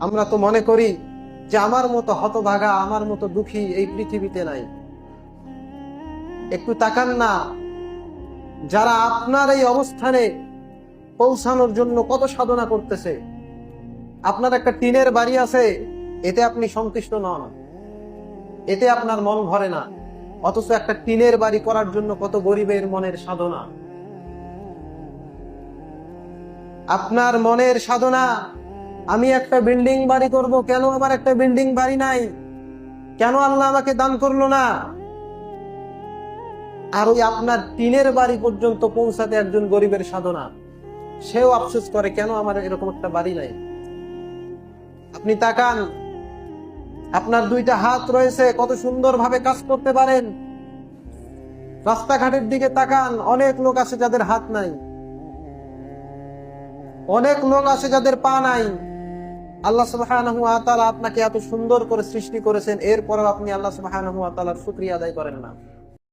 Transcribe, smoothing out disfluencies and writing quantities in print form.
আমরা তো মনে করি যে আমার মতো হতভাগা, আমার মতো দুঃখী এই পৃথিবীতে নাই। একটু তাকান না, যারা আপনার এই অবস্থানে পৌঁছানোর জন্য কত সাধনা করতেছে। আপনার একটা টিনের বাড়ি আছে, এতে আপনি সন্তুষ্ট নন, এতে আপনার মন ভরে না, অথচ একটা টিনের বাড়ি করার জন্য কত গরিবের মনের সাধনা। আপনার মনের সাধনা, আমি একটা বিল্ডিং বাড়ি করব, কেন আমার একটা বিল্ডিং বাড়ি নাই, কেন আল্লাহ আমাকে দান করলো না। আর ওই আপনার টিনের বাড়ি পর্যন্ত পৌঁছাতে একজন গরিবের সাধনা, সেও আফসোস করে কেন আমার এরকম একটা বাড়ি নাই। আপনি তাকান, আপনার দুইটা হাত রয়েছে, কত সুন্দর ভাবে কাজ করতে পারেন। রাস্তাঘাটের দিকে তাকান, অনেক লোক আছে যাদের হাত নাই, অনেক লোক আছে যাদের পা নাই। আল্লাহ সুবহানাহু ওয়া তাআলা আপনাকে এত সুন্দর করে সৃষ্টি করেছেন, এরপরেও আপনি আল্লাহ সুবহানাহু ওয়া তাআলার শুকরিয়া আদায় করেন না।